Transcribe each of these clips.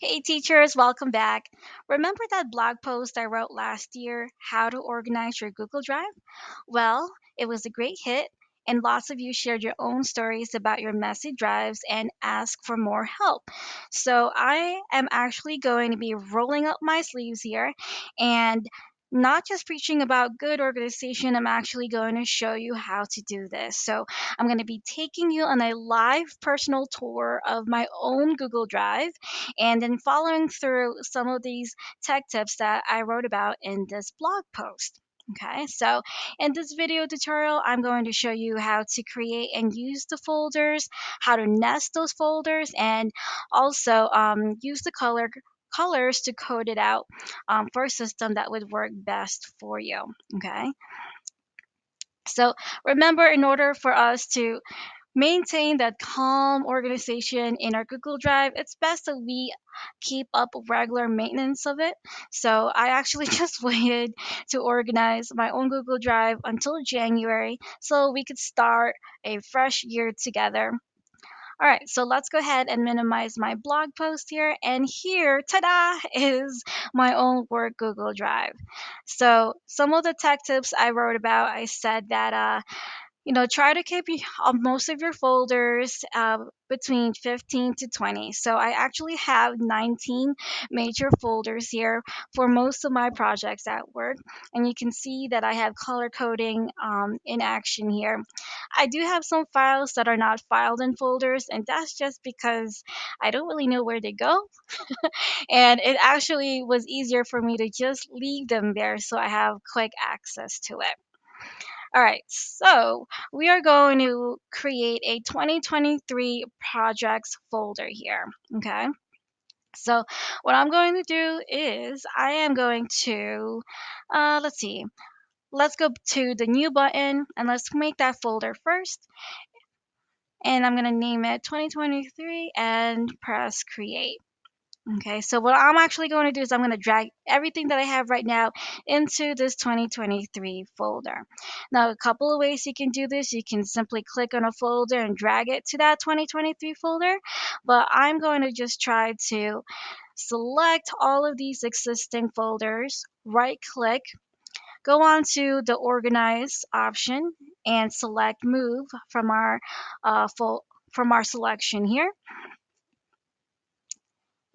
Hey teachers, welcome back. Remember that blog post I wrote last year, How to Organize Your Google Drive? Well, it was a great hit, and lots of you shared your own stories about your messy drives and asked for more help. So I am actually going to be rolling up my sleeves here and not just preaching about good organization, I'm actually going to show you how to do this. So I'm going to be taking you on a live personal tour of my own Google Drive and then following through some of these tech tips that I wrote about in this blog post. Okay, so in this video tutorial, I'm going to show you how to create and use the folders, how to nest those folders, and also use the colors to code it out for a system that would work best for you. Okay, so remember, in order for us to maintain that calm organization in our Google Drive, it's best that we keep up regular maintenance of it. So I actually just waited to organize my own Google Drive until January so we could start a fresh year together. All right, so let's go ahead and minimize my blog post here. And here, ta-da, is my own work Google Drive. So some of the tech tips I wrote about, I said that try to keep most of your folders between 15 to 20. So I actually have 19 major folders here for most of my projects at work. And you can see that I have color coding in action here. I do have some files that are not filed in folders, and that's just because I don't really know where they go. And it actually was easier for me to just leave them there so I have quick access to it. All right, so we are going to create a 2023 projects folder here. Okay, so what I'm going to do is I am going to, let's see, let's go to the new button and let's make that folder first. And I'm going to name it 2023 and press create. Okay, so what I'm actually going to do is I'm going to drag everything that I have right now into this 2023 folder. Now, a couple of ways you can do this. You can simply click on a folder and drag it to that 2023 folder, but I'm going to just try to select all of these existing folders, right click, go on to the organize option and select move from our from our selection here,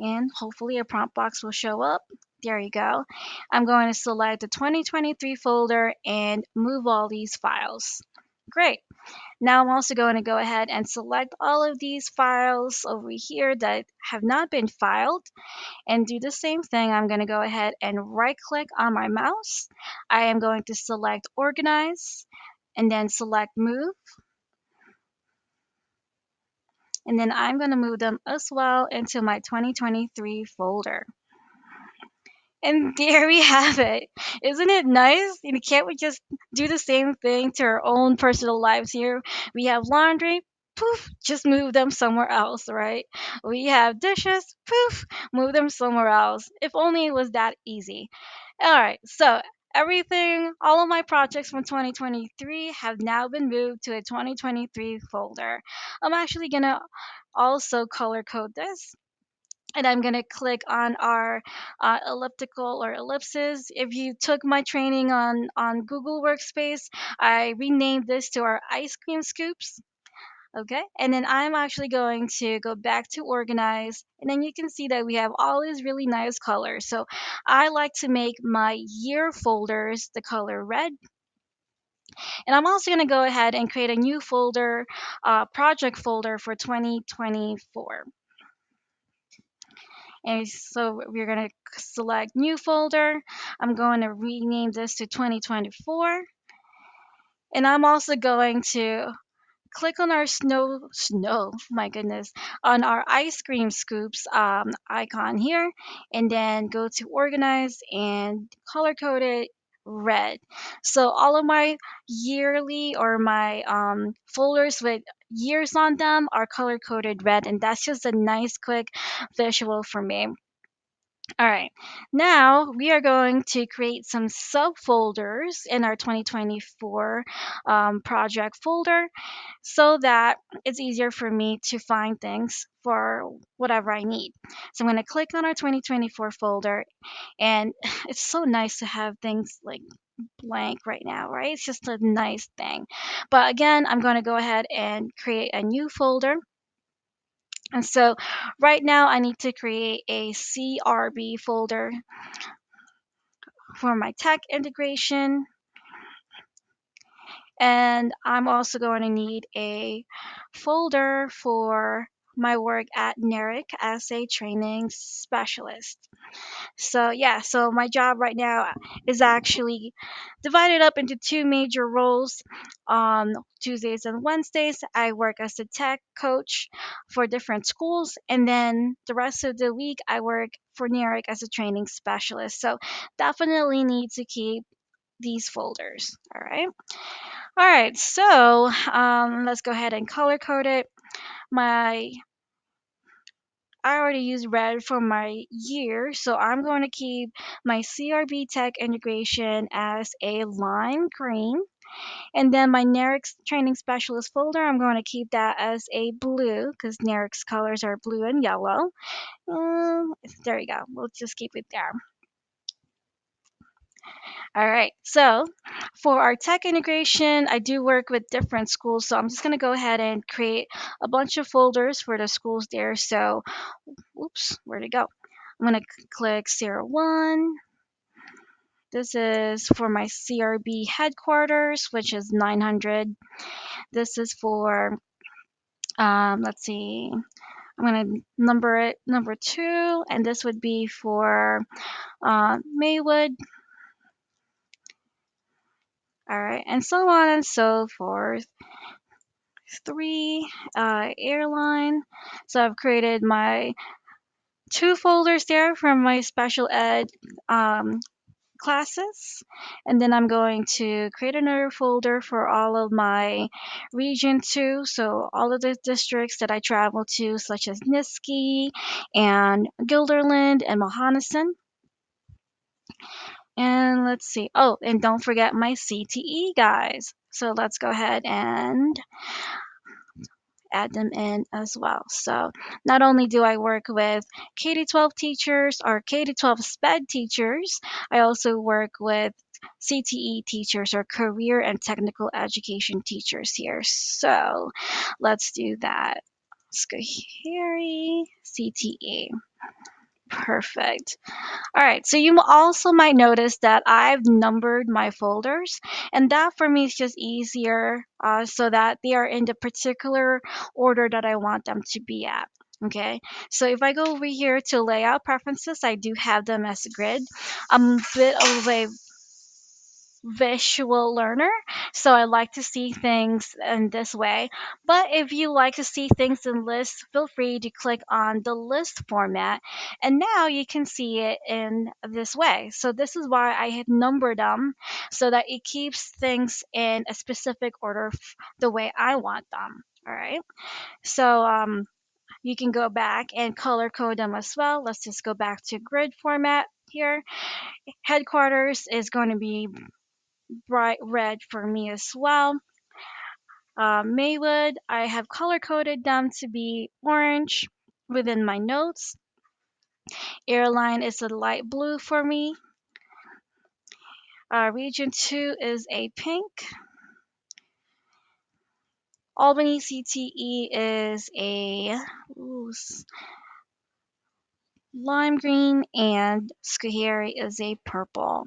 and hopefully a prompt box will show up. There you go. I'm going to select the 2023 folder and move all these files. Great. Now I'm also going to go ahead and select all of these files over here that have not been filed and do the same thing. I'm going to go ahead and right click on my mouse. I am going to select organize and then select move. And then I'm going to move them as well into my 2023 folder. And there we have it. Isn't it nice? Can't we just do the same thing to our own personal lives here? We have laundry, poof, just move them somewhere else, right? We have dishes, poof, move them somewhere else. If only it was that easy. All right, so everything, all of my projects from 2023 have now been moved to a 2023 folder. I'm actually gonna also color code this, and I'm going to click on our elliptical or ellipses. If you took my training on Google Workspace, I renamed this to our ice cream scoops. Okay, and then I'm actually going to go back to organize, and then you can see that we have all these really nice colors. So I like to make my year folders the color red, and I'm also going to go ahead and create a new folder, project folder for 2024. And so we're going to select new folder. I'm going to rename this to 2024. And I'm also going to click on our my goodness, on our ice cream scoops icon here, and then go to organize and color code it red. So all of my yearly or my folders with years on them are color coded red, and that's just a nice quick visual for me. All right, now we are going to create some subfolders in our 2024 project folder so that it's easier for me to find things for whatever I need. So I'm going to click on our 2024 folder, and it's so nice to have things like blank right now, right? It's just a nice thing. But again, I'm going to go ahead and create a new folder. And so right now I need to create a CRB folder for my tech integration. And I'm also going to need a folder for my work at NERIC as a training specialist. So yeah, so my job right now is actually divided up into two major roles. Tuesdays and Wednesdays, I work as a tech coach for different schools, and then the rest of the week, I work for NERIC as a training specialist. So definitely need to keep these folders. All right. So let's go ahead and color code it. My I already used red for my year, so I'm going to keep my CRB Tech integration as a lime green. And then my NERICS training specialist folder, I'm going to keep that as a blue because NERICS colors are blue and yellow. There you go. We'll just keep it there. All right. So for our tech integration, I do work with different schools. So I'm just going to go ahead and create a bunch of folders for the schools there. So, oops, where'd it go? I'm going to click 01. This is for my CRB headquarters, which is 900. This is for, let's see, I'm going to number it number 2, and this would be for Maywood. All right, and so on and so forth. 3 airline. So I've created my two folders there from my special ed classes, and then I'm going to create another folder for all of my region 2, so all of the districts that I travel to, such as Niski and Guilderland and Mohonasen. And let's see, oh, and don't forget my CTE guys. So let's go ahead and add them in as well. So not only do I work with K-12 teachers or K-12 SPED teachers, I also work with CTE teachers or career and technical education teachers here. So let's do that. Let's go here, CTE. Perfect. All right, so you also might notice that I've numbered my folders, and that for me is just easier so that they are in the particular order that I want them to be at. Okay, so if I go over here to layout preferences, I do have them as a grid. I'm a bit of a visual learner, so I like to see things in this way. But if you like to see things in lists, feel free to click on the list format, and now you can see it in this way. So this is why I had numbered them so that it keeps things in a specific order the way I want them. All right. So you can go back and color code them as well. Let's just go back to grid format here. Headquarters is going to be bright red for me as well. Maywood, I have color coded them to be orange within my notes. Airline is a light blue for me. Region 2 is a pink. Albany CTE is a lime green, and Schoharie is a purple.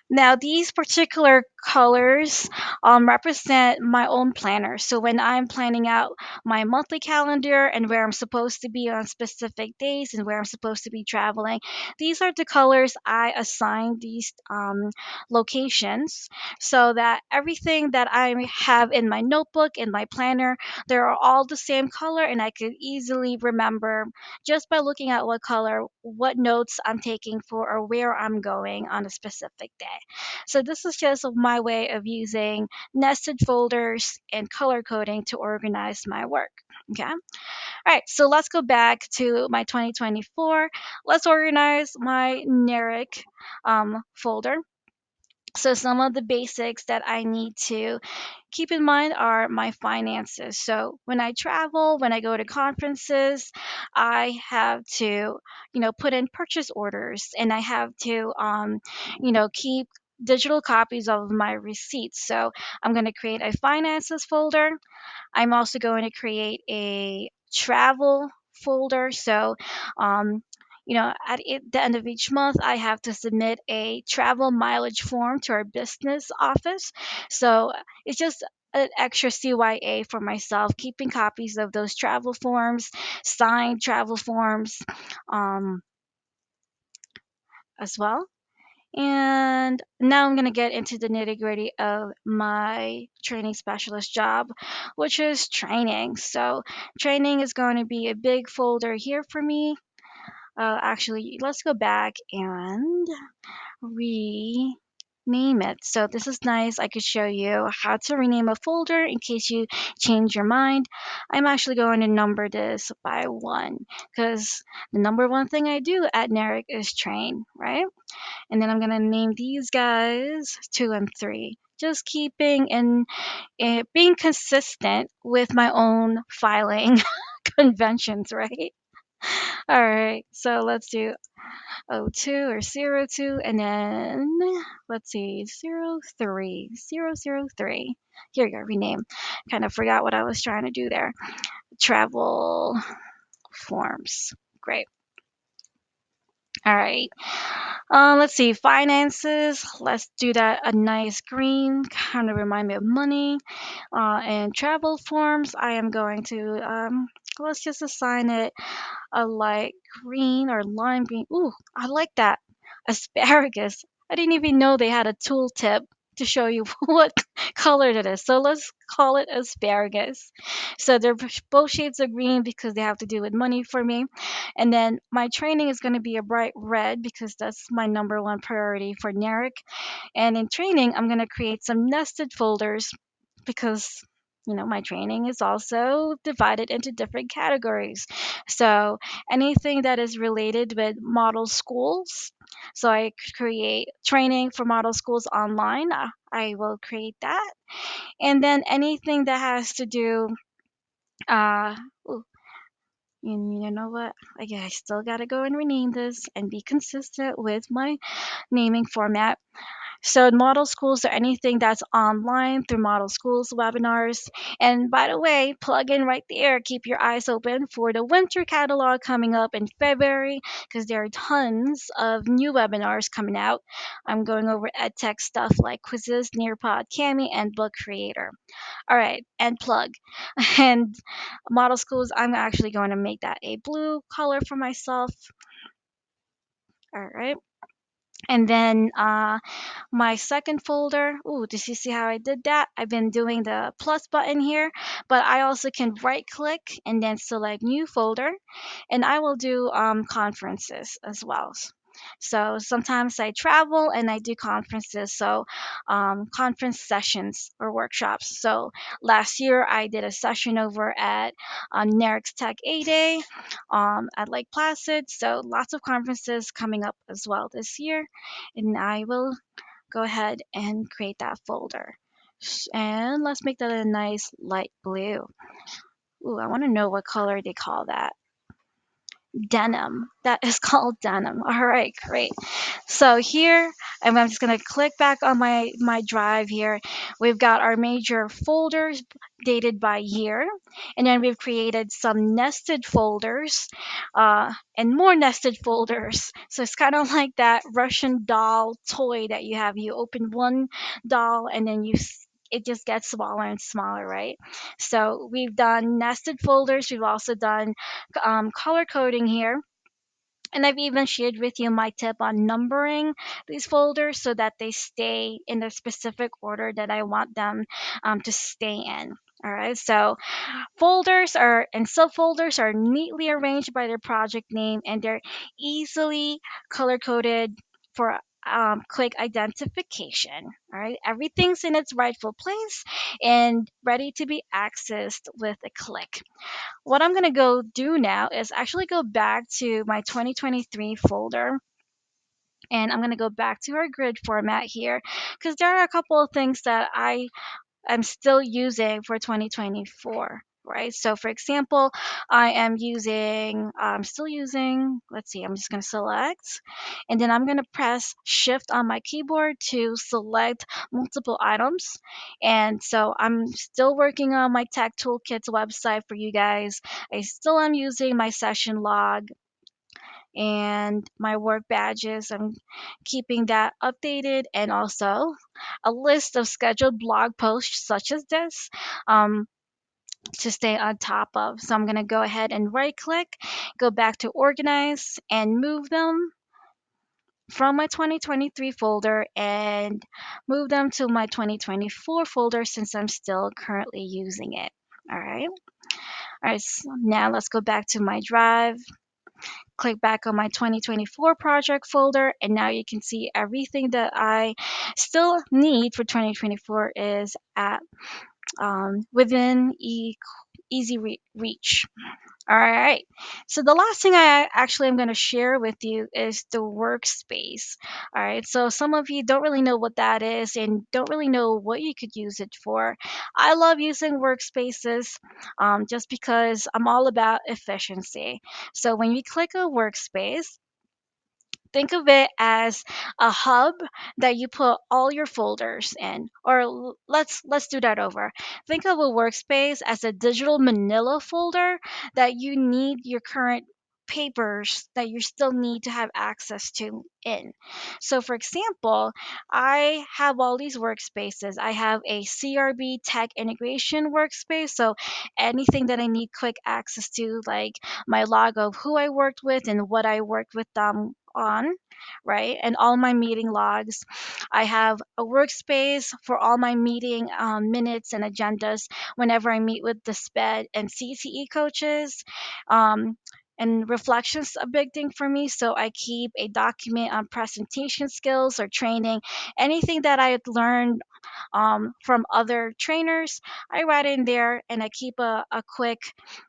Now, these particular colors represent my own planner. So, when I'm planning out my monthly calendar and where I'm supposed to be on specific days and where I'm supposed to be traveling, these are the colors I assign these locations so that everything that I have in my notebook, in my planner, they're all the same color, and I could easily remember just by looking at what color, what notes I'm taking for, or where I'm going on a specific day. So this is just my way of using nested folders and color coding to organize my work. Okay. All right. So let's go back to my 2024. Let's organize my NERIC folder. So some of the basics that I need to keep in mind are my finances. So when I travel, when I go to conferences, I have to, put in purchase orders, and I have to, keep digital copies of my receipts. So I'm going to create a finances folder. I'm also going to create a travel folder. So, at the end of each month, I have to submit a travel mileage form to our business office. So it's just an extra CYA for myself, keeping copies of those travel forms, signed travel forms, um, as well. And now I'm going to get into the nitty gritty of my training specialist job, which is training. So, training is going to be a big folder here for me. Actually, let's go back and rename it. So, this is nice. I could show you how to rename a folder in case you change your mind. I'm actually going to number this by one because the number one thing I do at NERIC is train, right? And then I'm gonna name these guys two and three. Just keeping and being consistent with my own filing conventions, right? All right, so let's do O2 or 02, and then let's see, 03, 003. Here you go, rename. Kind of forgot what I was trying to do there. Travel forms. Great. All right. Let's see, finances. Let's do that a nice green, kind of remind me of money. And travel forms, I am going to, let's just assign it a light green or lime green. Ooh, I like that. Asparagus. I didn't even know they had a tooltip to show you what color it is. So let's call it asparagus. So they're both shades of green because they have to do with money for me. And then my training is going to be a bright red because that's my number one priority for NERIC. And in training, I'm going to create some nested folders because my training is also divided into different categories. So anything that is related with model schools, so I create training for model schools online. I will create that, and then anything that has to do. Uh, ooh, you know what? I still gotta go and rename this and be consistent with my naming format. So model schools are anything that's online through model schools webinars. And by the way, plug in right there. Keep your eyes open for the winter catalog coming up in February because there are tons of new webinars coming out. I'm going over EdTech stuff like quizzes, Nearpod, Cami, and Book Creator. All right, and plug. And model schools, I'm actually going to make that a blue color for myself. All right. And then my second folder, ooh, did you see how I did that? I've been doing the plus button here, but I also can right click and then select new folder, and I will do conferences as well. So sometimes I travel and I do conferences, so conference sessions or workshops. So last year I did a session over at NERIC's Tech A Day at Lake Placid. So lots of conferences coming up as well this year, and I will go ahead and create that folder. And let's make that a nice light blue. Ooh, I want to know what color they call that. Denim. That is called denim. All right, great. So here, and I'm just gonna click back on my drive here. We've got our major folders dated by year, and then we've created some nested folders, and more nested folders. So it's kind of like that Russian doll toy that you have. You open one doll, and then it just gets smaller and smaller, right? So we've done nested folders. We've also done color coding here, and I've even shared with you my tip on numbering these folders so that they stay in the specific order that I want them to stay in. All right, so folders are and subfolders are neatly arranged by their project name, and they're easily color coded for quick identification. All right, everything's in its rightful place and ready to be accessed with a click. What I'm going to go do now is actually go back to my 2023 folder, and I'm going to go back to our grid format here because there are a couple of things that I'm still using for 2024, right? So, for example, I'm still using, let's see, I'm just going to select, and then I'm going to press Shift on my keyboard to select multiple items. And so I'm still working on my Tech Toolkits website for you guys. I still am using my session log and my work badges. I'm keeping that updated, and also a list of scheduled blog posts such as this um, to stay on top of. So I'm going to go ahead and right click, go back to organize, and move them from my 2023 folder and move them to my 2024 folder since I'm still currently using it. All right. All right. So now let's go back to my drive, click back on my 2024 project folder, and now you can see everything that I still need for 2024 is at within easy reach. All right. So the last thing I actually am going to share with you is the workspace. All right. So some of you don't really know what that is and don't really know what you could use it for. I love using workspaces just because I'm all about efficiency. So when you click a workspace, think of it as a hub that you put all your folders in. Or let's do that over. Think of a workspace as a digital manila folder that you need your current papers that you still need to have access to in. So for example, I have all these workspaces. I have a CRB tech integration workspace, so anything that I need quick access to, like my log of who I worked with and what I worked with them on, right? And all my meeting logs. I have a workspace for all my meeting minutes and agendas whenever I meet with the SPED and CTE coaches. Um, and reflections a big thing for me, so I keep a document on presentation skills or training, anything that I had learned from other trainers. I write in there and I keep a quick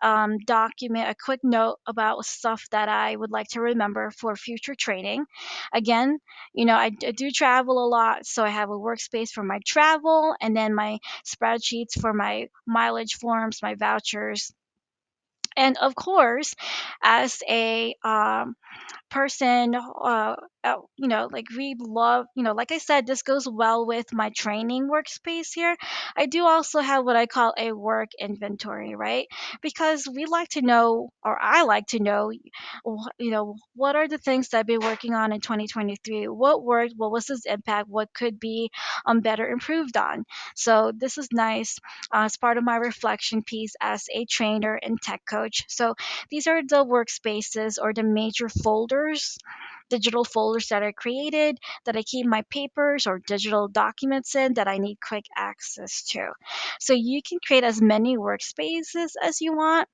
document, a quick note about stuff that I would like to remember for future training. Again, I do travel a lot, so I have a workspace for my travel and then my spreadsheets for my mileage forms, my vouchers. And of course, as a person, like we love, like I said, this goes well with my training workspace here. I do also have what I call a work inventory, right? Because we like to know, or I like to know, what are the things that I've been working on in 2023? What worked? What was its impact? What could be better improved on? So this is nice as part of my reflection piece as a trainer and tech coach. So these are the workspaces or the major folders, digital folders that are created that I keep my papers or digital documents in that I need quick access to. So you can create as many workspaces as you want,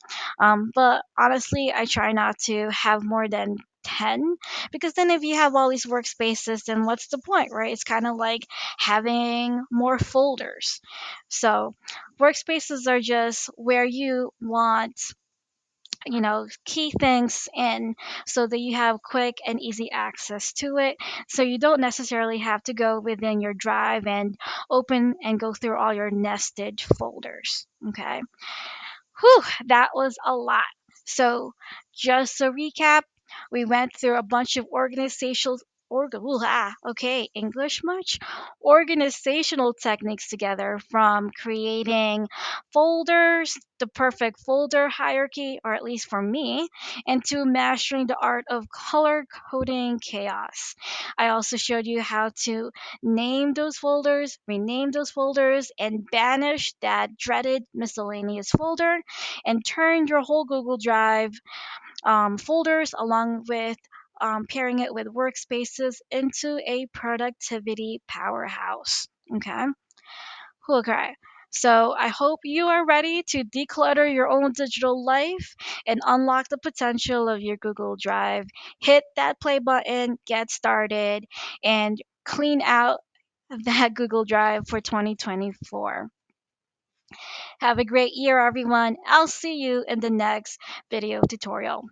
but honestly, I try not to have more than 10, because then if you have all these workspaces, then what's the point, right? It's kind of like having more folders. So workspaces are just where you want key things in so that you have quick and easy access to it, so you don't necessarily have to go within your drive and open and go through all your nested folders. Okay. Whew, that was a lot. So, just a recap, we went through a bunch of okay, English much? Organizational techniques together, from creating folders, the perfect folder hierarchy, or at least for me, and to mastering the art of color coding chaos. I also showed you how to name those folders, rename those folders, and banish that dreaded miscellaneous folder, and turn your whole Google Drive folders along with pairing it with workspaces into a productivity powerhouse. Okay. Okay. So I hope you are ready to declutter your own digital life and unlock the potential of your Google Drive. Hit that play button, get started, and clean out that Google Drive for 2024. Have a great year, everyone. I'll see you in the next video tutorial.